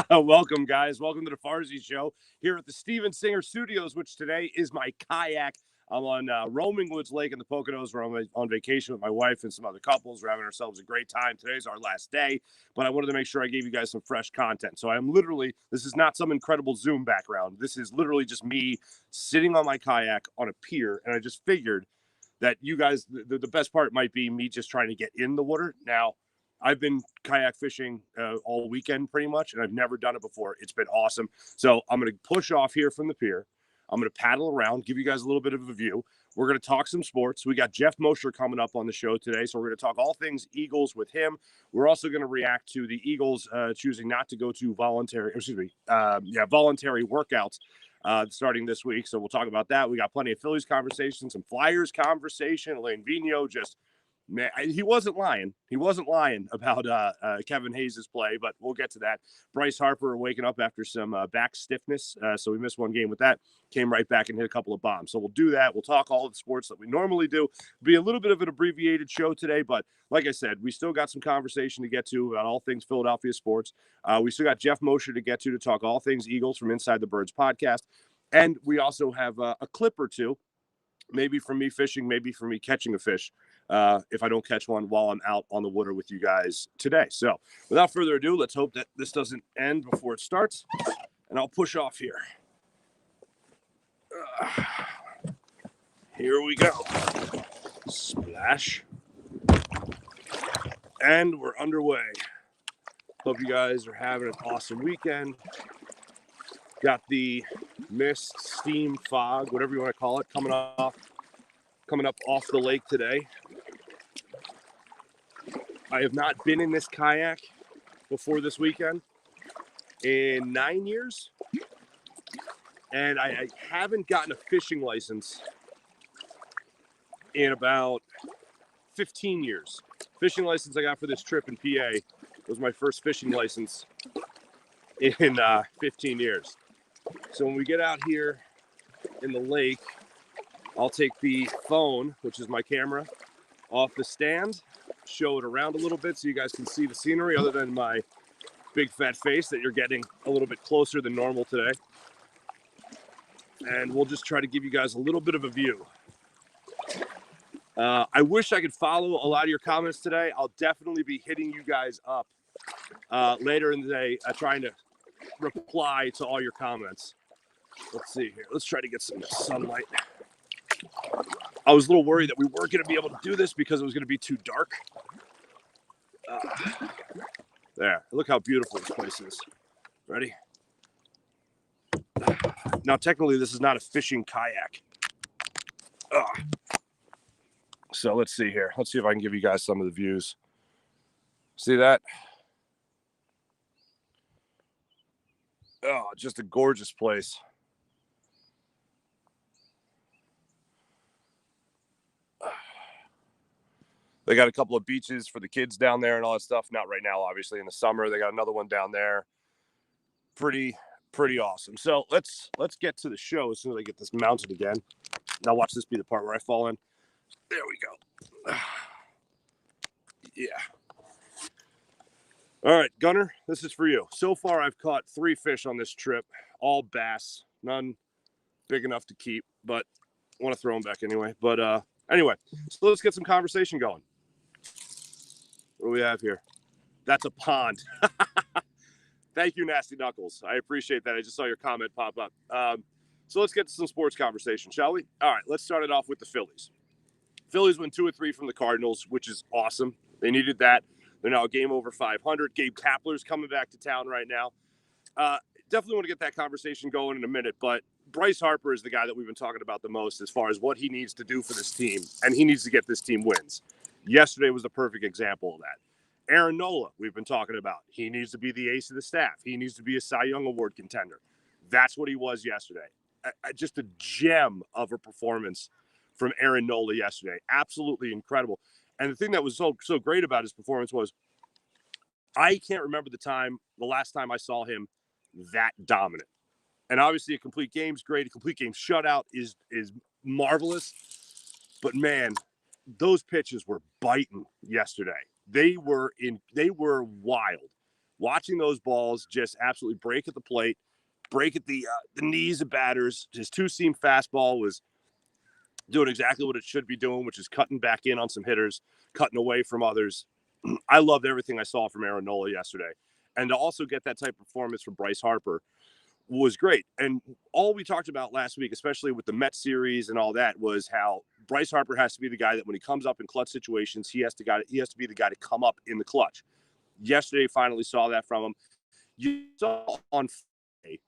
Welcome, guys. Welcome to the Farzy Show here at the Steven Singer Studios, which today is my kayak. I'm on Roaming Woods Lake in the Poconos. We're on vacation with my wife and some other couples. We're having ourselves a great time. Today's our last day, but I wanted to make sure I gave you guys some fresh content. So this is not some incredible Zoom background. This is literally just me sitting on my kayak on a pier, and I just figured that you guys, the best part might be me just trying to get in the water. Now, I've been kayak fishing all weekend pretty much, and I've never done it before. It's been awesome. So I'm going to push off here from the pier. I'm going to paddle around, give you guys a little bit of a view. We're going to talk some sports. We got Geoff Mosher coming up on the show today, so we're going to talk all things Eagles with him. We're also going to react to the Eagles choosing not to go to voluntary workouts starting this week. So we'll talk about that. We got plenty of Phillies conversation, some Flyers conversation. Elaine Vigneault just man, he wasn't lying. He wasn't lying about Kevin Hayes' play, but we'll get to that. Bryce Harper waking up after some back stiffness, so we missed one game with that. Came right back and hit a couple of bombs. So we'll do that. We'll talk all of the sports that we normally do. Be a little bit of an abbreviated show today, but like I said, we still got some conversation to get to about all things Philadelphia sports. We still got Geoff Mosher to get to talk all things Eagles from Inside the Birds podcast. And we also have a clip or two, maybe from me fishing, maybe from me catching a fish, if I don't catch one while I'm out on the water with you guys today. So without further ado, let's hope that this doesn't end before it starts, and I'll push off here. Here we go. Splash. And we're underway. Hope you guys are having an awesome weekend. Got the mist, steam, fog, whatever you want to call it, coming up off the lake today. I have not been in this kayak before this weekend in 9 years, and I haven't gotten a fishing license in about 15 years. Fishing license I got for this trip in PA was my first fishing license in 15 years. So when we get out here in the lake, I'll take the phone, which is my camera, off the stand, show it around a little bit so you guys can see the scenery other than my big fat face that you're getting a little bit closer than normal today. And we'll just try to give you guys a little bit of a view. I wish I could follow a lot of your comments today. I'll definitely be hitting you guys up later in the day, trying to reply to all your comments. Let's see here. Let's try to get some sunlight. I was a little worried that we weren't going to be able to do this because it was going to be too dark. There. Look how beautiful this place is. Ready? Now, technically, this is not a fishing kayak. So let's see here. Let's see if I can give you guys some of the views. See that? Oh, just a gorgeous place. They got a couple of beaches for the kids down there and all that stuff. Not right now, obviously, in the summer. They got another one down there. Pretty awesome. So let's get to the show as soon as I get this mounted again. Now watch this be the part where I fall in. There we go. Yeah. All right, Gunner, this is for you. So far, I've caught 3 fish on this trip, all bass, none big enough to keep, but I want to throw them back anyway. But anyway, so let's get some conversation going. What do we have here? That's a pond. Thank you, Nasty Knuckles. I appreciate that. I just saw your comment pop up. So let's get to some sports conversation, shall we? All right, let's start it off with the Phillies. Phillies win 2 or 3 from the Cardinals, which is awesome. They needed that. They're now a game over 500. Gabe Kapler's coming back to town right now. Definitely want to get that conversation going in a minute, but Bryce Harper is the guy that we've been talking about the most as far as what he needs to do for this team, and he needs to get this team wins. Yesterday was the perfect example of that. Aaron Nola, we've been talking about. He needs to be the ace of the staff. He needs to be a Cy Young Award contender. That's what he was yesterday. Just a gem of a performance from Aaron Nola yesterday. Absolutely incredible. And the thing that was so great about his performance was I can't remember the last time I saw him that dominant. And obviously a complete game's great. A complete game shutout is marvelous. But man, those pitches were biting yesterday. They were wild. watching those balls just absolutely break at the plate, break at the knees of batters. His two-seam fastball was doing exactly what it should be doing, which is cutting back in on some hitters, cutting away from others. I loved everything I saw from Aaron Nola yesterday. And to also get that type of performance from Bryce Harper was great. And all we talked about last week, especially with the Mets series and all that, was how Bryce Harper has to be the guy that when he comes up in clutch situations, he has to be the guy to come up in the clutch. Yesterday, finally saw that from him. You saw on Friday,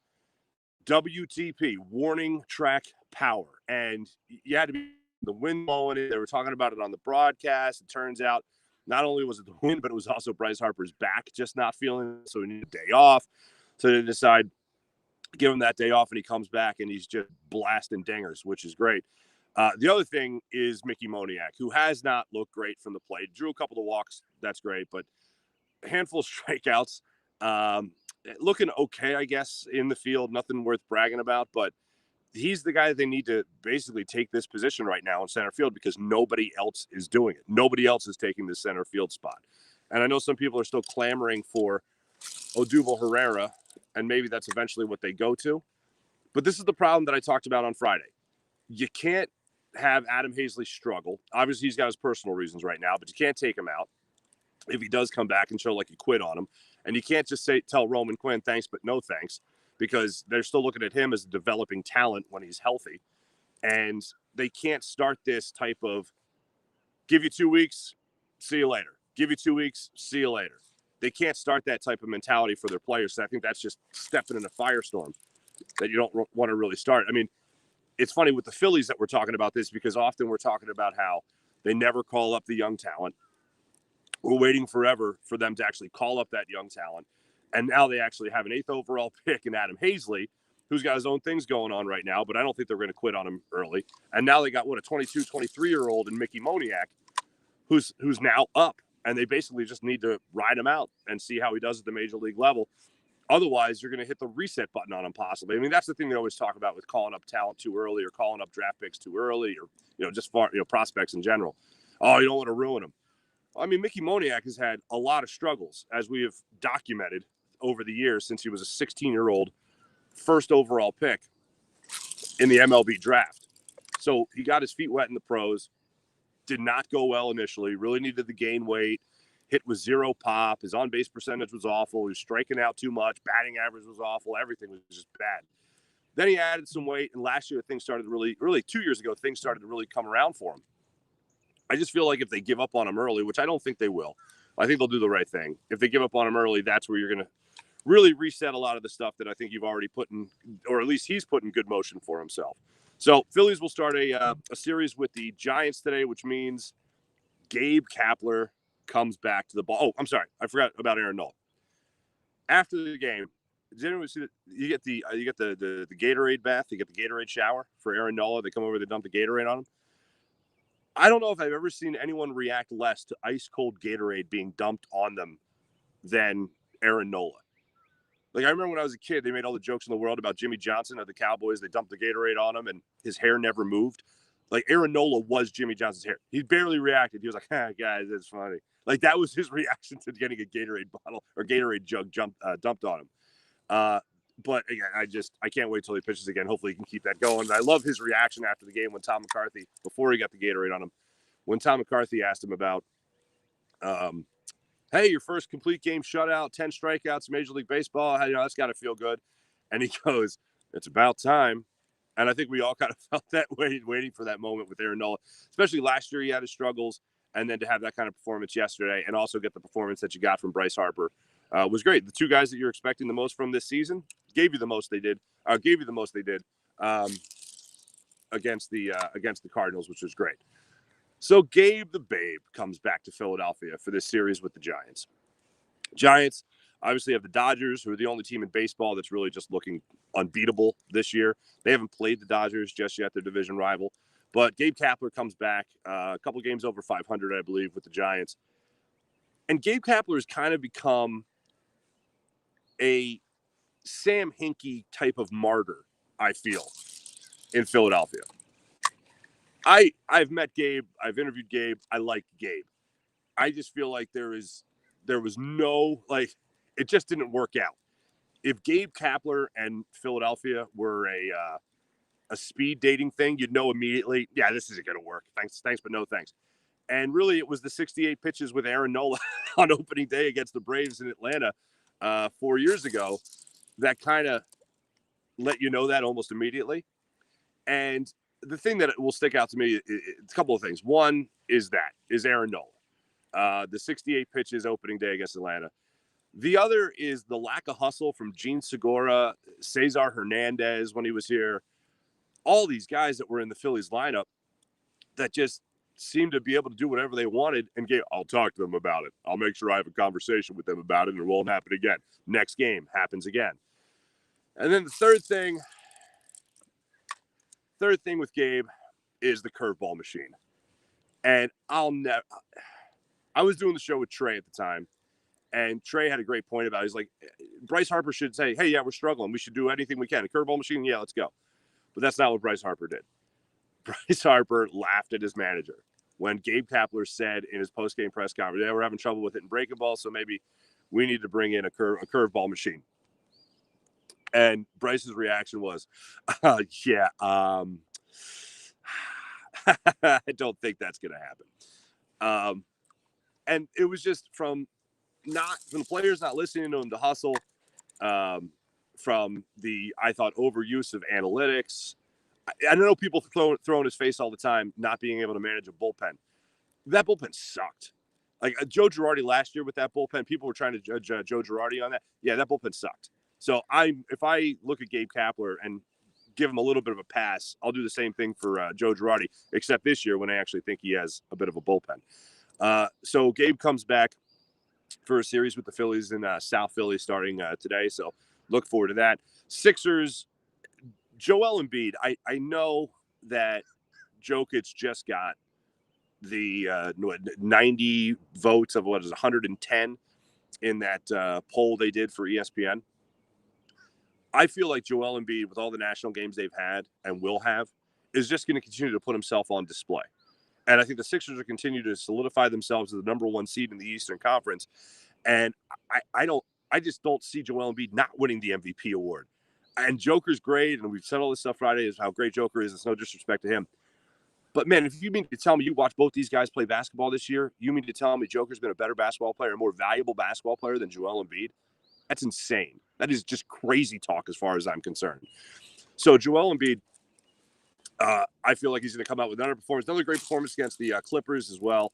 WTP, warning track power. And you had to be the wind blowing it. They were talking about it on the broadcast. It turns out not only was it the wind, but it was also Bryce Harper's back just not feeling it. So he needed a day off. So they decide give him that day off, and he comes back and he's just blasting dingers, which is great. The other thing is Mickey Moniak, who has not looked great from the plate. Drew a couple of walks. That's great. But a handful of strikeouts. Looking okay, I guess, in the field. Nothing worth bragging about. But he's the guy that they need to basically take this position right now in center field because nobody else is doing it. Nobody else is taking this center field spot. And I know some people are still clamoring for Odubel Herrera, and maybe that's eventually what they go to. But this is the problem that I talked about on Friday. You can't have Adam Hazley struggle. Obviously, he's got his personal reasons right now, but you can't take him out if he does come back and show like you quit on him. And you can't just tell Roman Quinn thanks, but no thanks, because they're still looking at him as a developing talent when he's healthy. And they can't start this type of give you 2 weeks, see you later. Give you 2 weeks, see you later. They can't start that type of mentality for their players. So I think that's just stepping in a firestorm that you don't want to really start. I mean, it's funny with the Phillies that we're talking about this because often we're talking about how they never call up the young talent. We're waiting forever for them to actually call up that young talent. And now they actually have an 8th overall pick in Adam Hazley, who's got his own things going on right now, but I don't think they're going to quit on him early. And now they got, a 22, 23-year-old in Mickey Moniak, who's now up. And they basically just need to ride him out and see how he does at the major league level. Otherwise, you're going to hit the reset button on him possibly. I mean, that's the thing they always talk about with calling up talent too early or calling up draft picks too early or, just prospects in general. Oh, you don't want to ruin them. I mean, Mickey Moniak has had a lot of struggles, as we have documented over the years since he was a 16-year-old first overall pick in the MLB draft. So he got his feet wet in the pros. Did not go well initially, really needed to gain weight, hit with 0 pop, his on-base percentage was awful, he was striking out too much, batting average was awful, everything was just bad. Then he added some weight, and last year things started really 2 years ago, things started to really come around for him. I just feel like if they give up on him early, which I don't think they will, I think they'll do the right thing. If they give up on him early, that's where you're going to really reset a lot of the stuff that I think you've already put in, or at least he's put in good motion for himself. So Phillies will start a series with the Giants today, which means Gabe Kapler comes back to the ball. Oh, I'm sorry, I forgot about Aaron Nola. After the game, did anyone see that? You get the Gatorade bath, you get the Gatorade shower for Aaron Nola. They come over, they dump the Gatorade on him. I don't know if I've ever seen anyone react less to ice cold Gatorade being dumped on them than Aaron Nola. Like, I remember when I was a kid, they made all the jokes in the world about Jimmy Johnson of the Cowboys. They dumped the Gatorade on him, and his hair never moved. Like, Aaron Nola was Jimmy Johnson's hair. He barely reacted. He was like, guys, that's funny. Like, that was his reaction to getting a Gatorade bottle or Gatorade jug dumped on him. But, again, I can't wait till he pitches again. Hopefully he can keep that going. And I love his reaction after the game when Tom McCarthy, before he got the Gatorade on him, when Tom McCarthy asked him about hey, your first complete game shutout, 10 strikeouts, Major League Baseball. That's got to feel good. And he goes, it's about time. And I think we all kind of felt that way, waiting for that moment with Aaron Nola, especially last year. He had his struggles. And then to have that kind of performance yesterday and also get the performance that you got from Bryce Harper was great. The two guys that you're expecting the most from this season gave you the most they did against the Cardinals, which was great. So Gabe the Babe comes back to Philadelphia for this series with the Giants. Giants obviously have the Dodgers, who are the only team in baseball that's really just looking unbeatable this year. They haven't played the Dodgers just yet, their division rival. But Gabe Kapler comes back a couple games over 500, I believe, with the Giants. And Gabe Kapler has kind of become a Sam Hinkie type of martyr, I feel, in Philadelphia. I've met Gabe. I've interviewed Gabe. I like Gabe. I just feel like there was no, like, it just didn't work out. If Gabe Kapler and Philadelphia were a speed dating thing, you'd know immediately, yeah, this isn't going to work. Thanks, but no thanks. And really, it was the 68 pitches with Aaron Nola on opening day against the Braves in Atlanta 4 years ago that kind of let you know that almost immediately. And the thing that will stick out to me is a couple of things. One is Aaron Nola. The 68 pitches opening day against Atlanta. The other is the lack of hustle from Gene Segura, Cesar Hernandez when he was here. All these guys that were in the Phillies lineup that just seemed to be able to do whatever they wanted and I'll talk to them about it. I'll make sure I have a conversation with them about it and it won't happen again. Next game happens again. And then the third thing with Gabe is the curveball machine. And I was doing the show with Trey at the time, and Trey had a great point about it. He's like, Bryce Harper should say, hey, yeah, we're struggling. We should do anything we can. A curveball machine, yeah, let's go. But that's not what Bryce Harper did. Bryce Harper laughed at his manager when Gabe Kapler said in his post-game press conference, yeah, we're having trouble with it in breaking ball, so maybe we need to bring in a curveball machine. And Bryce's reaction was, yeah, I don't think that's going to happen. And it was just from the players not listening to him to hustle, from the, I thought, overuse of analytics. I know people throwing his face all the time, not being able to manage a bullpen. That bullpen sucked. Like Joe Girardi last year with that bullpen, people were trying to judge Joe Girardi on that. Yeah, that bullpen sucked. So if I look at Gabe Kapler and give him a little bit of a pass, I'll do the same thing for Joe Girardi, except this year when I actually think he has a bit of a bullpen. So Gabe comes back for a series with the Phillies in South Philly starting today. So look forward to that. Sixers, Joel Embiid. I know that Jokic just got the 90 votes of 110 in that poll they did for ESPN. I feel like Joel Embiid, with all the national games they've had and will have, is just going to continue to put himself on display. And I think the Sixers will continue to solidify themselves as the number one seed in the Eastern Conference. And I just don't see Joel Embiid not winning the MVP award. And Joker's great, and we've said all this stuff Friday is how great Joker is. It's no disrespect to him. But, man, if you mean to tell me you watch both these guys play basketball this year, you mean to tell me Joker's been a better basketball player, a more valuable basketball player than Joel Embiid? That's insane. That is just crazy talk as far as I'm concerned. So Joel Embiid, I feel like he's going to come out with another performance, another great performance against the Clippers as well.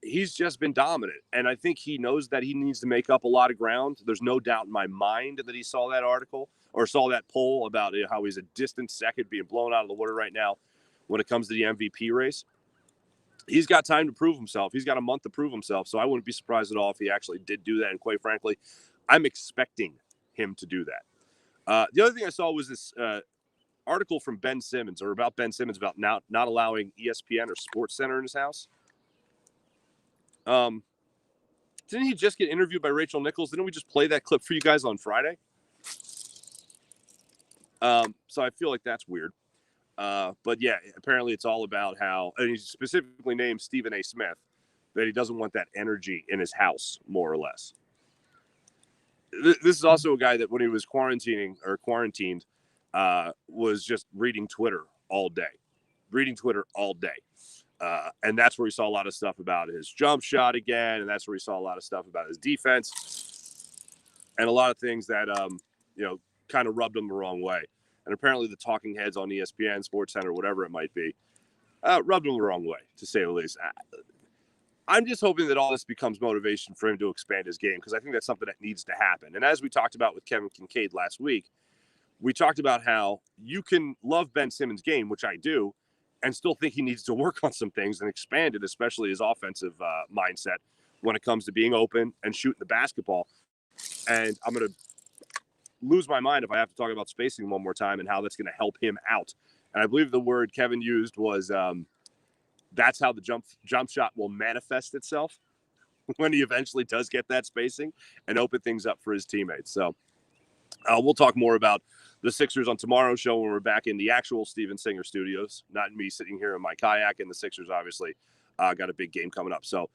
He's just been dominant, and I think he knows that he needs to make up a lot of ground. There's no doubt in my mind that he saw that article or saw that poll about how he's a distant second, being blown out of the water right now when it comes to the MVP race. He's got time to prove himself. He's got a month to prove himself, so I wouldn't be surprised at all if he actually did do that, and quite frankly, I'm expecting him to do that. The other thing I saw was this article from Ben Simmons, or about Ben Simmons, about not allowing ESPN or SportsCenter in his house. Didn't he just get interviewed by Rachel Nichols? Didn't we just play that clip for you guys on Friday? So I feel like that's weird. But yeah, apparently it's all about how, and he specifically named Stephen A. Smith, that he doesn't want that energy in his house, more or less. This is also a guy that when he was quarantined, was just reading Twitter all day. And that's where we saw a lot of stuff about his jump shot again. And that's where we saw a lot of stuff about his defense and a lot of things that, kind of rubbed him the wrong way. And apparently the talking heads on ESPN, SportsCenter, whatever it might be, rubbed him the wrong way, to say the least. I'm just hoping that all this becomes motivation for him to expand his game, because I think that's something that needs to happen. And as we talked about with Kevin Kincaid last week, we talked about how you can love Ben Simmons' game, which I do, and still think he needs to work on some things and expand it, especially his offensive mindset when it comes to being open and shooting the basketball. And I'm going to lose my mind if I have to talk about spacing one more time and how that's going to help him out. And I believe the word Kevin used was that's how the jump shot will manifest itself when he eventually does get that spacing and open things up for his teammates. So we'll talk more about the Sixers on tomorrow's show when we're back in the actual Steven Singer studios, not me sitting here in my kayak. And the Sixers obviously got a big game coming up. So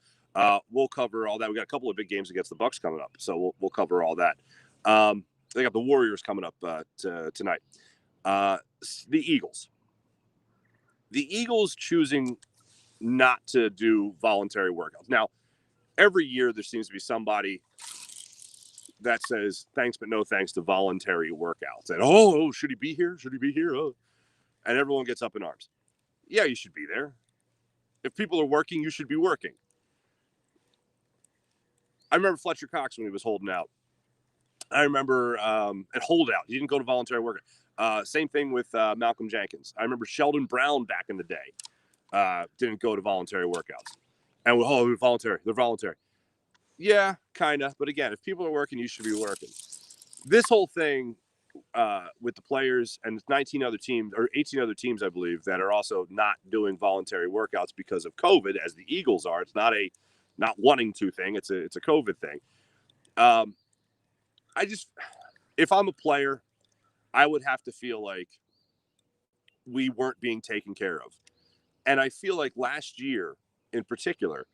We'll cover all that. We got a couple of big games against the Bucks coming up, so we'll cover all that. They got the Warriors coming up tonight. The Eagles. The Eagles choosing not to do voluntary workouts. Now, every year there seems to be somebody that says thanks but no thanks to voluntary workouts. And, oh, should he be here? Should he be here? Oh. And everyone gets up in arms. Yeah, you should be there. If people are working, you should be working. I remember Fletcher Cox when he was holding out. I remember at holdout, he didn't go to voluntary workout. Same thing with Malcolm Jenkins. I remember Sheldon Brown back in the day didn't go to voluntary workouts. And they're voluntary. Yeah, kind of. But again, if people are working, you should be working. This whole thing with the players and 19 other teams or 18 other teams, I believe, that are also not doing voluntary workouts because of COVID, as the Eagles are. It's not a not wanting to thing. It's a COVID thing. If I'm a player, I would have to feel like we weren't being taken care of. And I feel like last year in particular,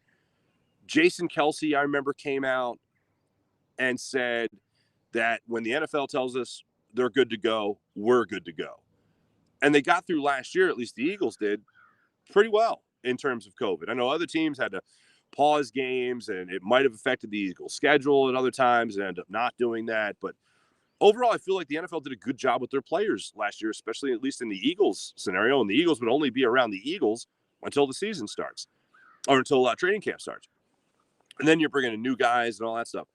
Jason Kelce, I remember, came out and said that when the NFL tells us they're good to go, we're good to go. And they got through last year, at least the Eagles did, pretty well in terms of COVID. I know other teams had to pause games, and it might have affected the Eagles' schedule at other times and ended up not doing that. But overall, I feel like the NFL did a good job with their players last year, especially at least in the Eagles scenario. And the Eagles would only be around the Eagles until the season starts or until training camp starts. And then you're bringing in new guys and all that stuff.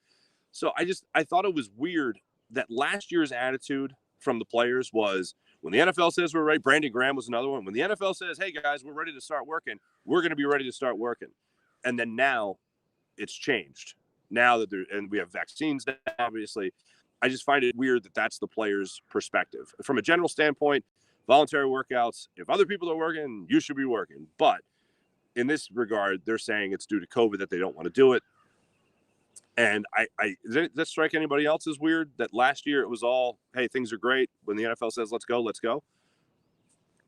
So I thought it was weird that last year's attitude from the players was when the NFL says we're ready. Brandon Graham was another one. When the NFL says, hey, guys, we're ready to start working, we're going to be ready to start working. And then now it's changed. Now that we have vaccines, obviously, I just find it weird that that's the players' perspective. From a general standpoint, voluntary workouts, if other people are working, you should be working. But in this regard, they're saying it's due to COVID that they don't want to do it. And does that strike anybody else as weird that last year it was all, hey, things are great. When the NFL says, let's go.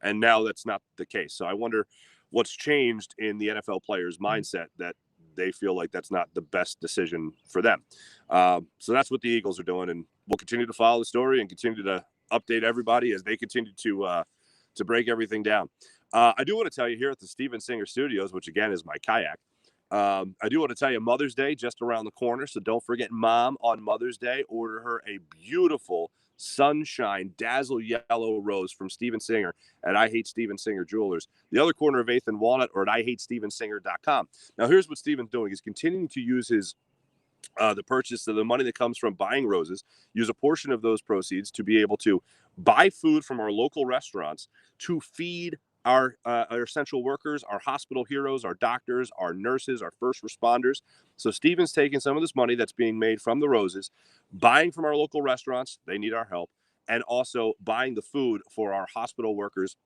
And now that's not the case. So I wonder what's changed in the NFL players' mindset that they feel like that's not the best decision for them. So that's what the Eagles are doing. And we'll continue to follow the story and continue to update everybody as they continue to break everything down. I do want to tell you here at the Steven Singer Studios, which again is my kayak, I do want to tell you Mother's Day just around the corner. So don't forget, Mom, on Mother's Day, order her a beautiful sunshine dazzle yellow rose from Steven Singer at I Hate Steven Singer Jewelers, the other corner of 8th and Walnut, or at IHateStevenSinger.com. Now, here's what Steven's doing. He's continuing to use his the purchase of the money that comes from buying roses, use a portion of those proceeds to be able to buy food from our local restaurants to feed our essential workers, our hospital heroes, our doctors, our nurses, our first responders. So Steven's taking some of this money that's being made from the roses, buying from our local restaurants, they need our help, and also buying the food for our hospital workers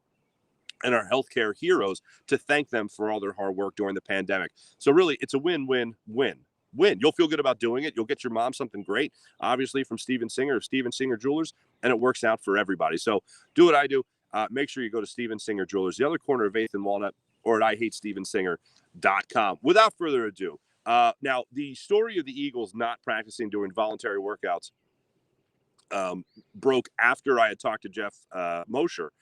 and our healthcare heroes to thank them for all their hard work during the pandemic. So really, it's a win-win-win. You'll feel good about doing it. You'll get your mom something great, obviously, from Steven Singer of Steven Singer Jewelers, and it works out for everybody. So do what I do. Make sure you go to Steven Singer Jewelers, the other corner of 8th and Walnut, or at IHateStevenSinger.com. Without further ado, now the story of the Eagles not practicing doing voluntary workouts broke after I had talked to Geoff Mosher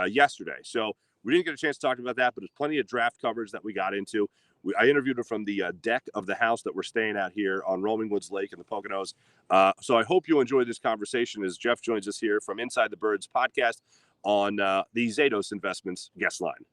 yesterday. So we didn't get a chance to talk about that, but there's plenty of draft coverage that we got into. I interviewed him from the deck of the house that we're staying at here on Roaming Woods Lake in the Poconos. So I hope you enjoyed this conversation as Geoff joins us here from Inside the Birds podcast on the Zatos Investments guest line.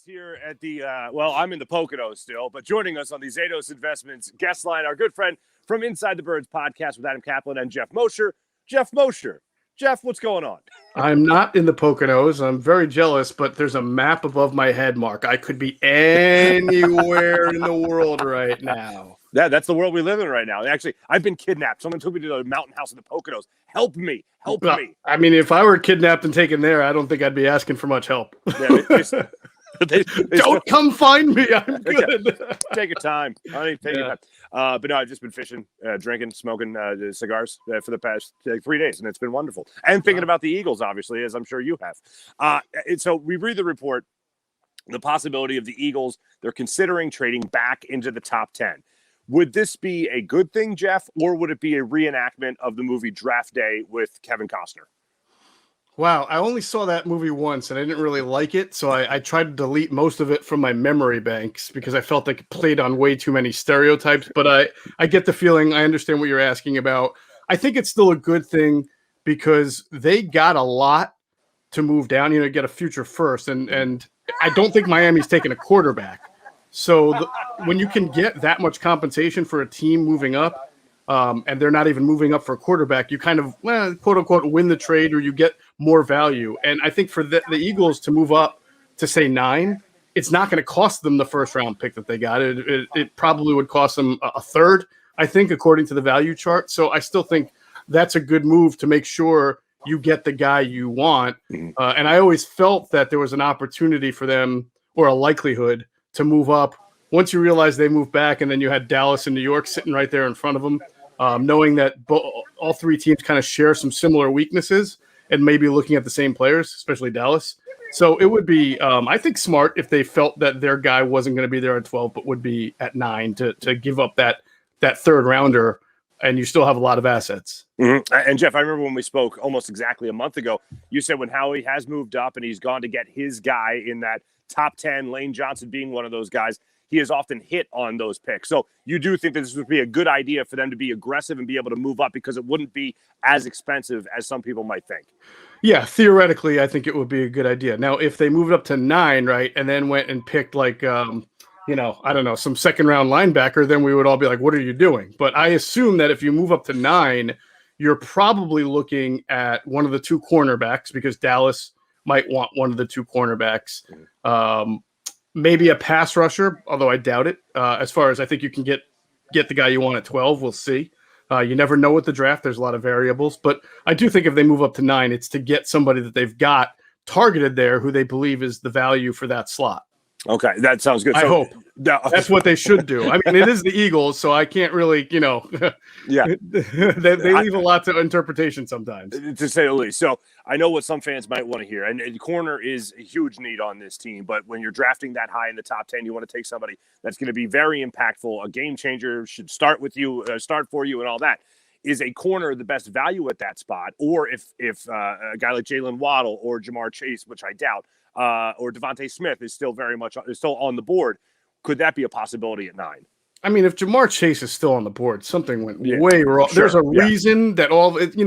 Here at the, I'm in the Poconos still, but joining us on the Zatos Investments guest line, our good friend from Inside the Birds podcast with Adam Kaplan and Geoff Mosher. Geoff Mosher. Geoff, what's going on? I'm not in the Poconos. I'm very jealous, but there's a map above my head, Marc. I could be anywhere in the world right now. Yeah, that's the world we live in right now. Actually, I've been kidnapped. Someone took me to the mountain house in the Poconos. Help me. Help me. I mean, if I were kidnapped and taken there, I don't think I'd be asking for much help. Yeah, they don't come find me. I'm good. Take your time. Honey, take your But no, I've just been fishing, drinking, smoking cigars for the past 3 days, and it's been wonderful. And thinking about the Eagles, obviously, as I'm sure you have. And so we read the report, the possibility of the Eagles, they're considering trading back into the top 10. Would this be a good thing, Geoff, or would it be a reenactment of the movie Draft Day with Kevin Costner? Wow, I only saw that movie once and I didn't really like it, so I tried to delete most of it from my memory banks because I felt like it played on way too many stereotypes, but I get the feeling, I understand what you're asking about. I think it's still a good thing because they got a lot to move down, get a future first, and I don't think Miami's taking a quarterback. So when you can get that much compensation for a team moving up, and they're not even moving up for a quarterback, you kind of, quote unquote, win the trade or you get more value. And I think for the Eagles to move up to say 9, it's not going to cost them the first round pick that they got. It probably would cost them a third, I think, according to the value chart. So I still think that's a good move to make sure you get the guy you want. And I always felt that there was an opportunity for them, or a likelihood, to move up once you realize they moved back, and then you had Dallas and New York sitting right there in front of them, knowing that all 3 teams kind of share some similar weaknesses and maybe looking at the same players, especially Dallas. So it would be, I think, smart if they felt that their guy wasn't going to be there at 12, but would be at 9 to give up that third rounder, and you still have a lot of assets. And Geoff, I remember when we spoke almost exactly a month ago, you said when Howie has moved up and he's gone to get his guy in that top 10, Lane Johnson being one of those guys, he has often hit on those picks. So you do think that this would be a good idea for them to be aggressive and be able to move up because it wouldn't be as expensive as some people might think. Yeah, theoretically, I think it would be a good idea. Now, if they moved up to 9, right, and then went and picked like, I don't know, some second round linebacker, then we would all be like, what are you doing? But I assume that if you move up to 9, you're probably looking at one of the 2 cornerbacks because Dallas might want one of the 2 cornerbacks. Maybe a pass rusher, although I doubt it. As far as I think you can get the guy you want at 12, we'll see. You never know with the draft. There's a lot of variables. But I do think if they move up to 9, it's to get somebody that they've got targeted there who they believe is the value for that slot. Okay, that sounds good. I hope. That's what they should do. I mean, it is the Eagles, so I can't really, yeah. they leave a lot to interpretation sometimes. To say the least. So I know what some fans might want to hear. And corner is a huge need on this team. But when you're drafting that high in the top 10, you want to take somebody that's going to be very impactful, a game changer, should start for you and all that. Is a corner the best value at that spot? Or if a guy like Jalen Waddle or Jamar Chase, which I doubt, or Devontae Smith is still on the board, could that be a possibility at 9? I mean, if Jamar Chase is still on the board, something went way wrong. Sure. There's a reason that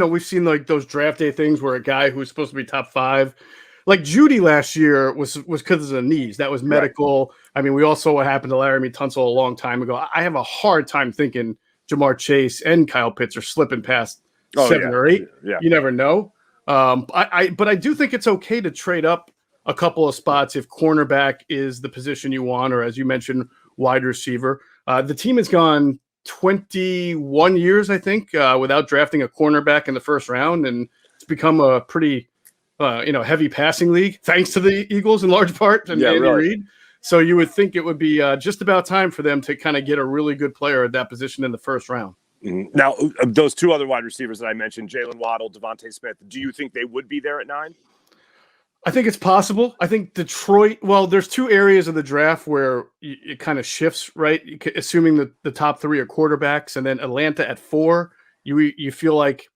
we've seen like those draft day things where a guy who's supposed to be top 5, like Judy last year was because of the knees. That was medical. Right. I mean, we all saw what happened to Laramie Tunsil a long time ago. I have a hard time thinking Jamar Chase and Kyle Pitts are slipping past 7 or 8. Yeah. You never know. But I do think it's okay to trade up a couple of spots if cornerback is the position you want, or as you mentioned, wide receiver. The team has gone 21 years, I think, without drafting a cornerback in the first round, and it's become a pretty, heavy passing league, thanks to the Eagles in large part and Andy Reid. So you would think it would be just about time for them to kind of get a really good player at that position in the first round. Mm-hmm. Now, those 2 other wide receivers that I mentioned, Jalen Waddle, Devontae Smith, do you think they would be there at 9? I think it's possible. I think Detroit, there's 2 areas of the draft where it kind of shifts, right? Assuming that the top 3 are quarterbacks, and then Atlanta at 4, you feel like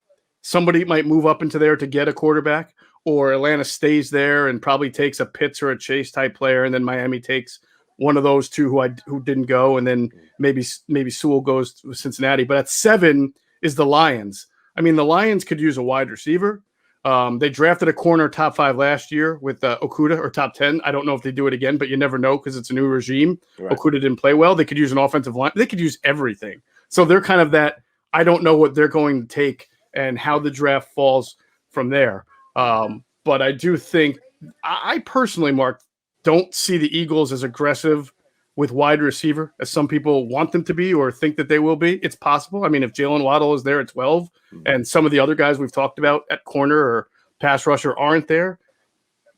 somebody might move up into there to get a quarterback, or Atlanta stays there and probably takes a Pitts or a Chase type player, and then Miami takes one of those 2 who didn't go, and then maybe Sewell goes to Cincinnati. But at 7 is the Lions. I mean, the Lions could use a wide receiver. They drafted a corner top 5 last year with Okudah, or top 10. I don't know if they do it again, but you never know because it's a new regime. Right. Okudah didn't play well. They could use an offensive line. They could use everything. So they're kind of that. I don't know what they're going to take and how the draft falls from there. But I do think I personally, Marc, don't see the Eagles as aggressive with wide receiver as some people want them to be or think that they will be. It's possible. I mean, if Jalen Waddle is there at 12 and some of the other guys we've talked about at corner or pass rusher aren't there,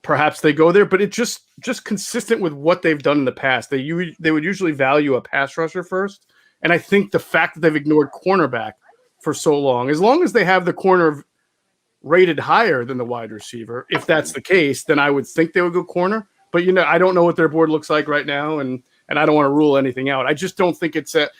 perhaps they go there. But it just consistent with what they've done in the past. They would usually value a pass rusher first And I think the fact that they've ignored cornerback for so long as they have the corner rated higher than the wide receiver, if that's the case, then I would think they would go corner. But, I don't know what their board looks like right now, and I don't want to rule anything out. I just don't think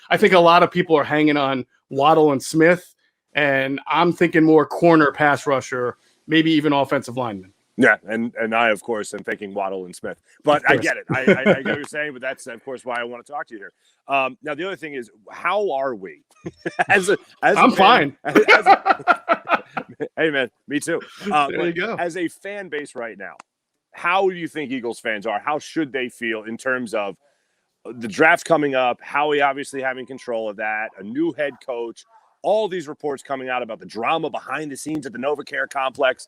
I think a lot of people are hanging on Waddle and Smith, and I'm thinking more corner, pass rusher, maybe even offensive lineman. Yeah, and I, of course, am thinking Waddle and Smith. But I get it. I get what you're saying, but that's, of course, why I want to talk to you here. Now, the other thing is, how are we? I'm fine. Hey, man, me too. There you go. As a fan base right now, how do you think Eagles fans are? How should they feel in terms of the draft coming up, Howie obviously having control of that, a new head coach, all these reports coming out about the drama behind the scenes at the NovaCare complex?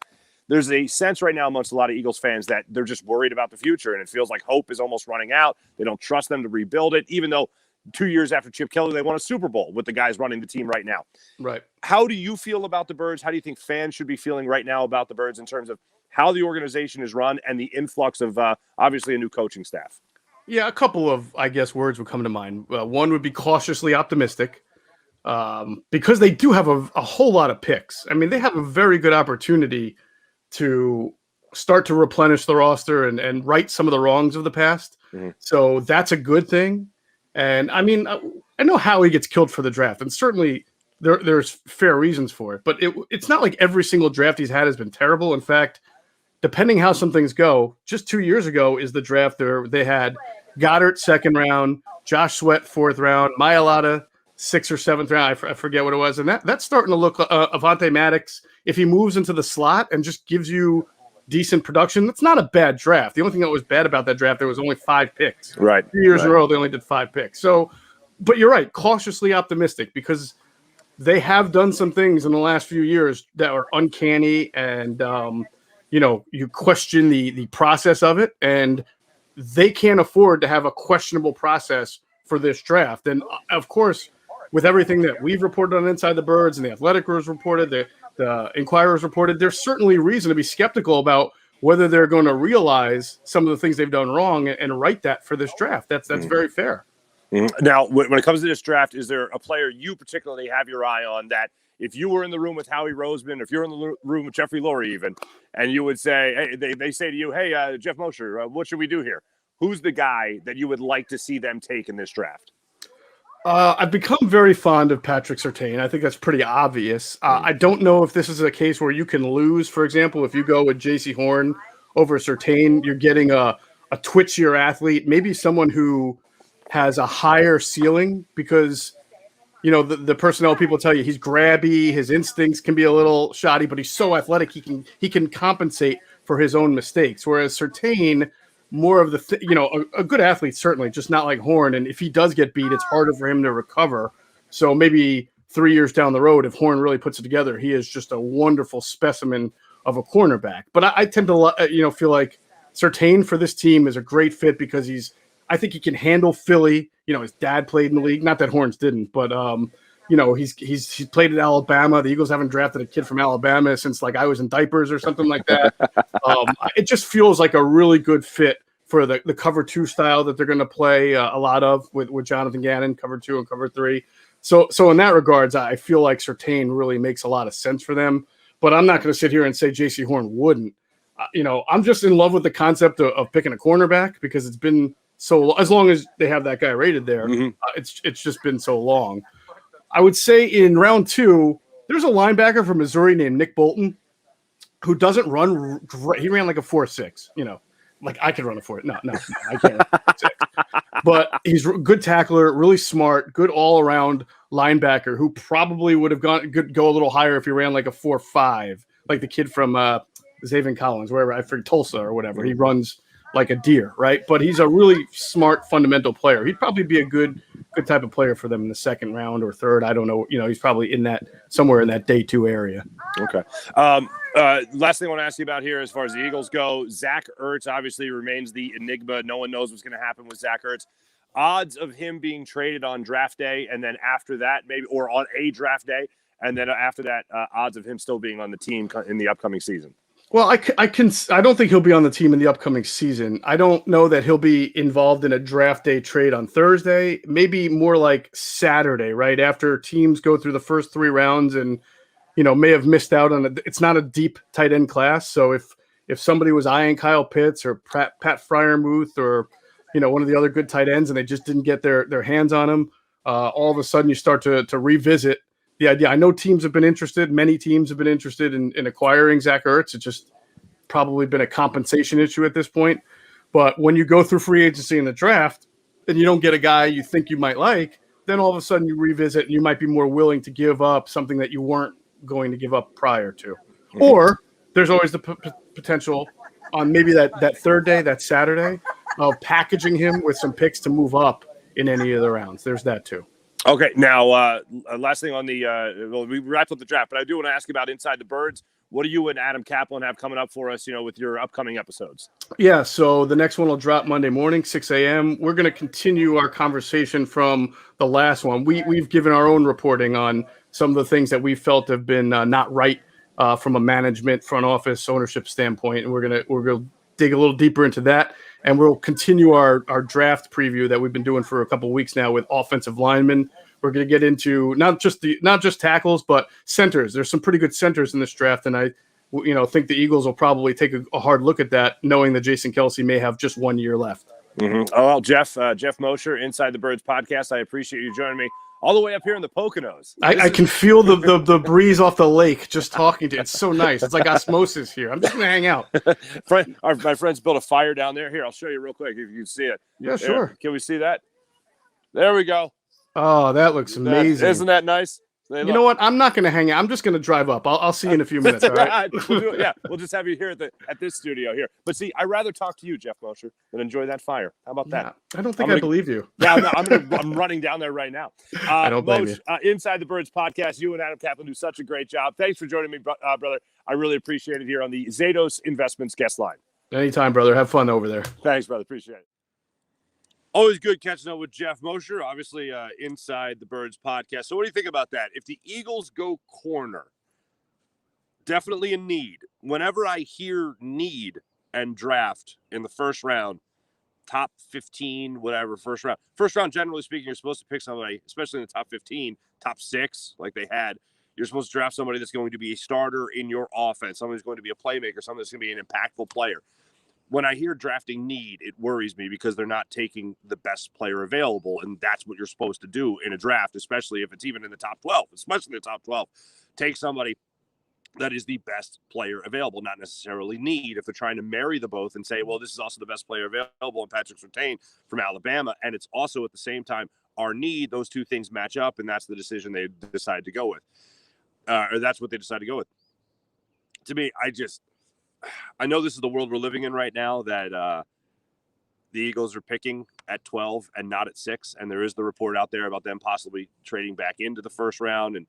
There's a sense right now amongst a lot of Eagles fans that they're just worried about the future, and it feels like hope is almost running out. They don't trust them to rebuild it, even though 2 years after Chip Kelly, they won a Super Bowl with the guys running the team right now. Right. How do you feel about the Birds? How do you think fans should be feeling right now about the Birds in terms of how the organization is run and the influx of obviously a new coaching staff? Yeah, a couple of, I guess, words would come to mind. One would be cautiously optimistic, because they do have a whole lot of picks. I mean, they have a very good opportunity to start to replenish the roster and right some of the wrongs of the past. Mm-hmm. So that's a good thing. And I mean, I know Howie gets killed for the draft, and certainly there's fair reasons for it. But it's not like every single draft he's had has been terrible. In fact, depending how some things go, just 2 years ago is the draft there. They had Goddard 2nd round, Josh Sweat 4th round, Mailata 6th or 7th round. I forget what it was. And that's starting to look Avonte Maddox, if he moves into the slot and just gives you decent production, that's not a bad draft. The only thing that was bad about that draft, there was only 5 picks. Right. 2 years in a row, they only did 5 picks. So, but you're right, cautiously optimistic, because they have done some things in the last few years that are uncanny, and you question the process of it, and they can't afford to have a questionable process for this draft. And of course, with everything that we've reported on Inside the Birds and the Athletic was reported, the Inquirer's reported, there's certainly reason to be skeptical about whether they're going to realize some of the things they've done wrong and right that for this draft. That's very fair. Mm-hmm. Now, when it comes to this draft, is there a player you particularly have your eye on that if you were in the room with Howie Roseman, if you're in the room with Jeffrey Lurie even, and you would say, hey, they say to you, hey, Geoff Mosher, what should we do here? Who's the guy that you would like to see them take in this draft? I've become very fond of Patrick Surtain. I think that's pretty obvious. I don't know if this is a case where you can lose. For example, if you go with J.C. Horn over Surtain, you're getting a twitchier athlete, maybe someone who has a higher ceiling, because the personnel people tell you he's grabby, his instincts can be a little shoddy, but he's so athletic he can compensate for his own mistakes. Whereas Surtain, more of the a good athlete, certainly, just not like Horn. And if he does get beat, it's harder for him to recover. So maybe 3 years down the road, if Horn really puts it together, he is just a wonderful specimen of a cornerback. But I tend to feel like Surtain for this team is a great fit, because I think he can handle Philly. His dad played in the league. Not that Horns didn't, but he's played at Alabama. The Eagles haven't drafted a kid from Alabama since I was in diapers or something like that. It just feels like a really good fit for the cover 2 style that they're going to play a lot of with Jonathan Gannon, cover 2 and cover 3. So in that regards, I feel like Surtain really makes a lot of sense for them. But I'm not going to sit here and say J.C. Horn wouldn't. I'm just in love with the concept of picking a cornerback, because it's been so, as long as they have that guy rated there, it's just been so long. I would say in round 2, there's a linebacker from Missouri named Nick Bolton, who doesn't run great. He ran like a 4.6, I could run a 4. No, I can't. But he's a good tackler, really smart, good all-around linebacker who probably would have go a little higher if he ran like a 4.5, like the kid from Zaven Collins, wherever, I forget, Tulsa or whatever. He runs like a deer, right? But he's a really smart fundamental player. He'd probably be a good type of player for them in the 2nd round or 3rd. I don't know. He's probably somewhere in that day 2 area. Okay. Last thing I want to ask you about here, as far as the Eagles go, Zach Ertz obviously remains the enigma. No one knows what's going to happen with Zach Ertz. Odds of him being traded on draft day, and then after that, maybe, or on a draft day, and then after that, odds of him still being on the team in the upcoming season. Well, I don't think he'll be on the team in the upcoming season. I don't know that he'll be involved in a draft day trade on Thursday. Maybe more like Saturday, right after teams go through the first 3 rounds, and may have missed out on it. It's not a deep tight end class, so if somebody was eyeing Kyle Pitts or Pat Freiermuth or one of the other good tight ends, and they just didn't get their hands on him, all of a sudden you start to revisit the idea. I know teams have been interested. Many teams have been interested in acquiring Zach Ertz. It's just probably been a compensation issue at this point. But when you go through free agency in the draft and you don't get a guy you think you might like, then all of a sudden you revisit and you might be more willing to give up something that you weren't going to give up prior to. Or there's always the potential on maybe that third day, that Saturday, of packaging him with some picks to move up in any of the rounds. There's that too. Okay, now last thing on the well, we wrapped up the draft, but I do want to ask you about Inside the Birds. What do you and Adam Kaplan have coming up for us, with your upcoming episodes? Yeah, so the next one will drop Monday morning, 6 a.m. We're going to continue our conversation from the last one. We've given our own reporting on some of the things that we felt have been not right from a management, front office, ownership standpoint, and we're gonna dig a little deeper into that. And we'll continue our draft preview that we've been doing for a couple of weeks now with offensive linemen. We're going to get into not just tackles, but centers. There's some pretty good centers in this draft, and I think the Eagles will probably take a hard look at that, knowing that Jason Kelce may have just 1 year left. Mm-hmm. Oh, well, Geoff Mosher, Inside the Birds podcast. I appreciate you joining me all the way up here in the Poconos. I can feel the breeze off the lake just talking to you. It's so nice. It's like osmosis here. I'm just going to hang out. My friends built a fire down there. Here, I'll show you real quick if you can see it. Yeah, sure. There. Can we see that? There we go. Oh, that looks amazing. Isn't that nice? You know what? I'm not going to hang out. I'm just going to drive up. I'll see you in a few minutes. All right? We'll just have you here at this studio here. But see, I'd rather talk to you, Geoff Mosher, than enjoy that fire. How about that? I don't think I believe you. Yeah, no, I'm running down there right now. I don't blame you. Inside the Birds podcast, you and Adam Kaplan do such a great job. Thanks for joining me, brother. I really appreciate it here on the Zatos Investments guest line. Anytime, brother. Have fun over there. Thanks, brother. Appreciate it. Always good catching up with Geoff Mosher, obviously Inside the Birds podcast. So what do you think about that? If the Eagles go corner, definitely a need. Whenever I hear need and draft in the first round, top 15, whatever, first round. First round, generally speaking, you're supposed to pick somebody, especially in the top 15, top 6, like they had. You're supposed to draft somebody that's going to be a starter in your offense, somebody who's going to be a playmaker, somebody that's going to be an impactful player. When I hear drafting need, it worries me because they're not taking the best player available, and that's what you're supposed to do in a draft, especially if it's even in the top 12, especially the top 12. Take somebody that is the best player available, not necessarily need. If they're trying to marry the both and say, well, this is also the best player available in Patrick Surtain from Alabama, and it's also at the same time our need, those two things match up, and that's the decision they decide to go with. Or that's what they decide to go with. To me, I know this is the world we're living in right now, that the Eagles are picking at 12 and not at 6. And there is the report out there about them possibly trading back into the first round. And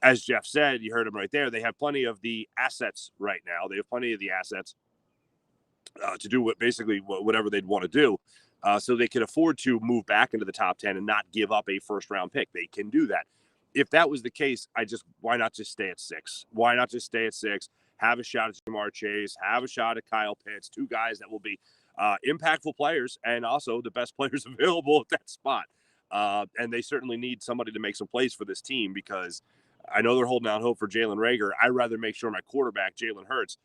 as Geoff said, you heard him right there, they have plenty of the assets right now. They have plenty of the assets to do whatever they'd want to do. So they can afford to move back into the top 10 and not give up a first round pick. They can do that. If that was the case, why not just stay at 6? Why not just stay at 6? Have a shot at Jamar Chase, have a shot at Kyle Pitts, two guys that will be impactful players and also the best players available at that spot. And they certainly need somebody to make some plays for this team, because I know they're holding out hope for Jalen Reagor. I'd rather make sure my quarterback, Jalen Hurts,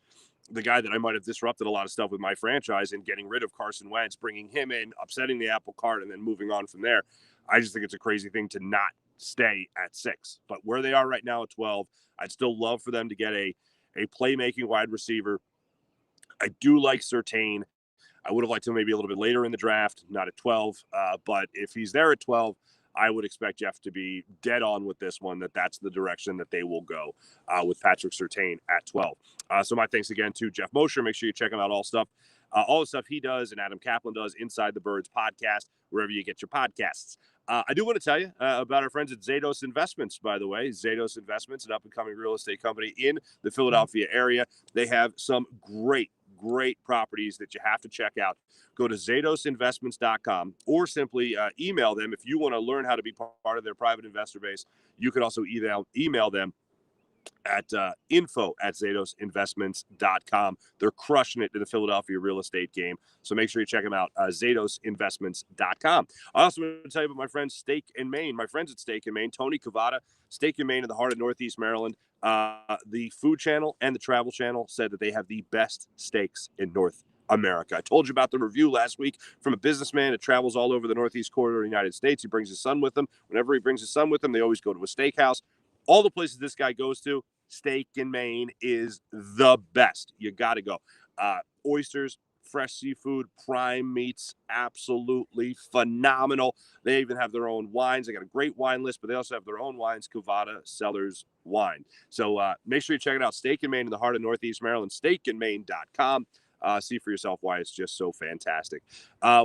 the guy that I might have disrupted a lot of stuff with my franchise and getting rid of Carson Wentz, bringing him in, upsetting the apple cart, and then moving on from there. I just think it's a crazy thing to not stay at 6. But where they are right now at 12, I'd still love for them to get a playmaking wide receiver. I do like Surtain. I would have liked him maybe a little bit later in the draft, not at 12. But if he's there at 12, I would expect Geoff to be dead on with this one, that's the direction that they will go with Patrick Surtain at 12. So my thanks again to Geoff Mosher. Make sure you check him out all the stuff he does and Adam Kaplan does Inside the Birds podcast, wherever you get your podcasts. I do want to tell you about our friends at Zatos Investments, by the way. Zatos Investments, an up-and-coming real estate company in the Philadelphia area. They have some great properties that you have to check out. Go to ZatosInvestments.com or simply email them if you want to learn how to be part of their private investor base. You can also email them at info@ZatosInvestments.com. They're crushing it in the Philadelphia real estate game. So make sure you check them out, ZatosInvestments.com. I also want to tell you about my friends Steak and Maine. My friends at Steak and Maine, Tony Cavada, Steak and Maine in the heart of Northeast Maryland. The Food Channel and the Travel Channel said that they have the best steaks in North America. I told you about the review last week from a businessman that travels all over the Northeast corridor of the United States. He brings his son with him. Whenever he brings his son with him, they always go to a steakhouse. All the places this guy goes to, Steak in Maine is the best. You got to go. Oysters, fresh seafood, prime meats, absolutely phenomenal. They even have their own wines. They got a great wine list, but they also have their own wines, Cavada Cellars Wine. So make sure you check it out. Steak in Maine in the heart of Northeast Maryland, steakandmaine.com. See for yourself why it's just so fantastic.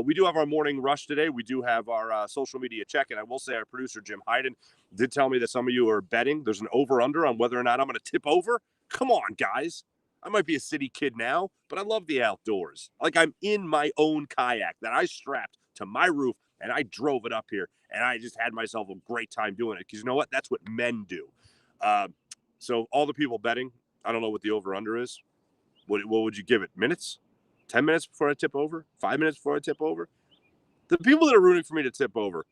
We do have our morning rush today. We do have our social media check, and I will say our producer, Jim Hyden, did tell me that some of you are betting. There's an over-under on whether or not I'm going to tip over. Come on, guys. I might be a city kid now, but I love the outdoors. Like, I'm in my own kayak that I strapped to my roof, and I drove it up here, and I just had myself a great time doing it because you know what? That's what men do. So all the people betting, I don't know what the over-under is. What would you give it? Minutes? 10 minutes before I tip over? 5 minutes before I tip over? The people that are rooting for me to tip over,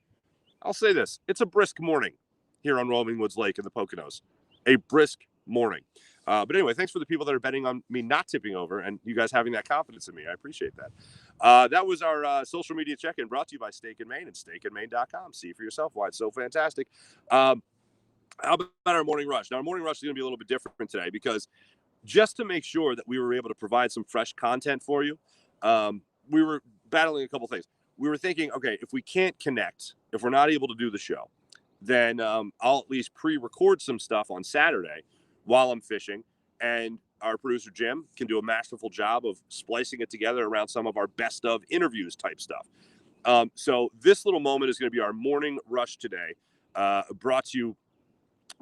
I'll say this. It's a brisk morning here on Roaming Woods Lake in the Poconos. A brisk morning. But anyway, thanks for the people that are betting on me not tipping over and you guys having that confidence in me. I appreciate that. That was our social media check-in brought to you by Steak and Maine and steakandmaine.com. See for yourself why it's so fantastic. How about our morning rush? Now, our morning rush is going to be a little bit different today because just to make sure that we were able to provide some fresh content for you, we were battling a couple things. We were thinking, okay, if we can't connect, if we're not able to do the show, then I'll at least pre-record some stuff on Saturday while I'm fishing, and our producer, Jim, can do a masterful job of splicing it together around some of our best of interviews type stuff. So this little moment is going to be our morning rush today, our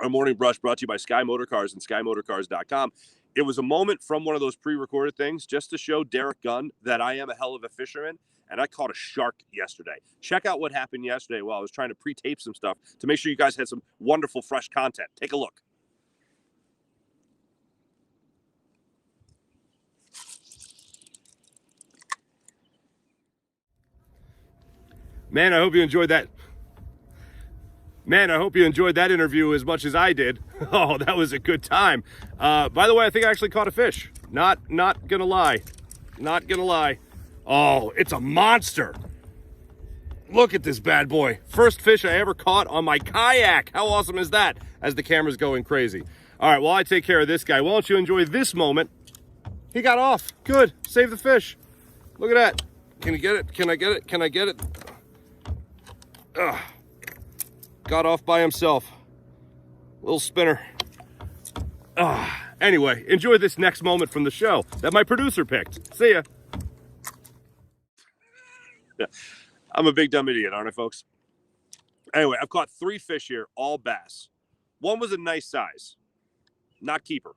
morning brush brought to you by Sky Motorcars and SkyMotorcars.com. It was a moment from one of those pre-recorded things just to show Derek Gunn that I am a hell of a fisherman, and I caught a shark yesterday. Check out what happened yesterday while I was trying to pre-tape some stuff to make sure you guys had some wonderful, fresh content. Take a look. Man, I hope you enjoyed that. Man, I hope you enjoyed that interview as much as I did. Oh, that was a good time. By the way, I think I actually caught a fish. Not gonna lie. Not gonna lie. Oh, it's a monster. Look at this bad boy. First fish I ever caught on my kayak. How awesome is that? As the camera's going crazy. All right, while I take care of this guy, why don't you enjoy this moment? He got off. Good. Save the fish. Look at that. Can you get it? Can I get it? Can I get it? Ugh. Got off by himself. Little spinner. Anyway, enjoy this next moment from the show that my producer picked. See ya. Yeah. I'm a big dumb idiot, aren't I, folks? Anyway, I've caught 3 fish here, all bass. One was a nice size, not keeper.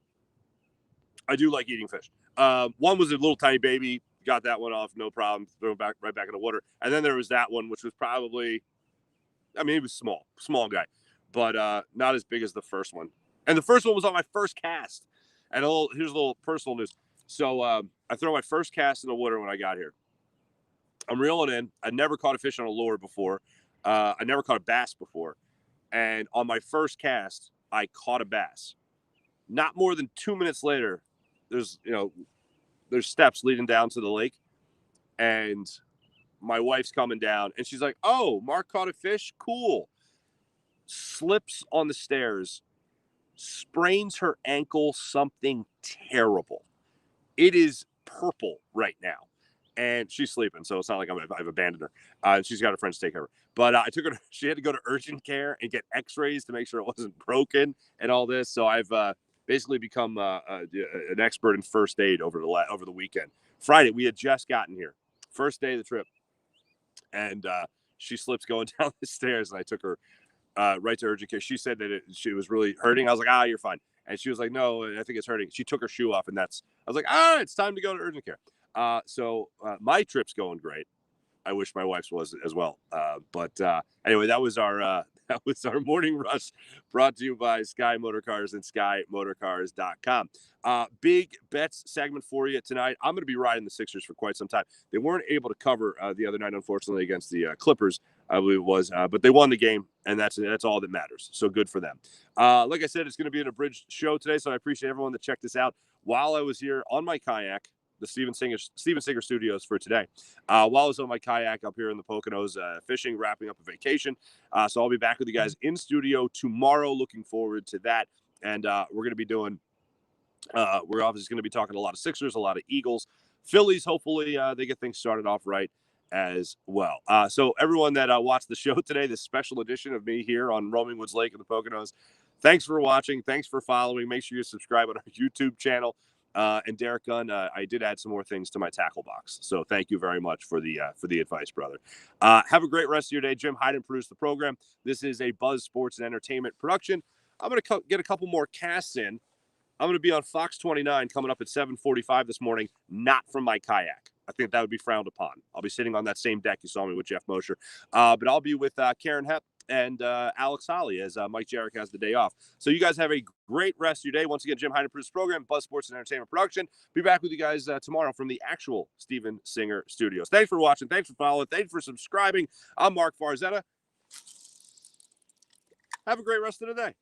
I do like eating fish. One was a little tiny baby. Got that one off, no problem. Throw it back right back in the water. And then there was that one, which was probably, I mean, he was small guy, but not as big as the first one. And the first one was on my first cast. And here's a little personal news. So I throw my first cast in the water when I got here. I'm reeling in. I never caught a fish on a lure before. I never caught a bass before. And on my first cast, I caught a bass. Not more than 2 minutes later, there's steps leading down to the lake. And my wife's coming down and she's like, "Oh, Marc caught a fish? Cool." Slips on the stairs, sprains her ankle, something terrible. It is purple right now. And she's sleeping, so it's not like I've abandoned her. And she's got her friends take care of her. But I took her. She had to go to urgent care and get X-rays to make sure it wasn't broken and all this. So I've basically become an expert in first aid over the weekend. Friday, we had just gotten here, first day of the trip, and she slips going down the stairs, and I took her right to urgent care. She said that she was really hurting. I was like, "You're fine." And she was like, "No, I think it's hurting." She took her shoe off, and I was like, "All right, it's time to go to urgent care." So my trip's going great. I wish my wife's was as well. But anyway, that was our That was our morning rush brought to you by Sky Motorcars and SkyMotorcars.com. Big bets segment for you tonight. I'm going to be riding the Sixers for quite some time. They weren't able to cover the other night, unfortunately, against the Clippers, I believe it was, but they won the game, and that's all that matters. So good for them. Like I said, it's going to be an abridged show today, so I appreciate everyone that checked this out while I was here on my kayak, the Steven Singer Studios for today. While I was on my kayak up here in the Poconos, fishing, wrapping up a vacation. So I'll be back with you guys in studio tomorrow. Looking forward to that. And we're going to be doing, we're obviously going to be talking a lot of Sixers, a lot of Eagles, Phillies. Hopefully they get things started off right as well. So everyone that watched the show today, this special edition of me here on Roaming Woods Lake in the Poconos, thanks for watching. Thanks for following. Make sure you subscribe on our YouTube channel. And Derek Gunn, I did add some more things to my tackle box. So thank you very much for the advice, brother. Have a great rest of your day. Jim Hyden produced the program. This is a Buzz Sports and Entertainment production. I'm going to get a couple more casts in. I'm going to be on Fox 29 coming up at 7:45 this morning, not from my kayak. I think that would be frowned upon. I'll be sitting on that same deck you saw me with Geoff Mosher. But I'll be with Karen Hepp and Alex Holly as Mike Jarek has the day off. So you guys have a great rest of your day. Once again, Jim Hyden produced program, Buzz Sports and Entertainment production. Be back with you guys tomorrow from the actual Steven Singer Studios. Thanks for watching. Thanks for following. Thanks for subscribing. I'm Marc Farzetta. Have a great rest of the day.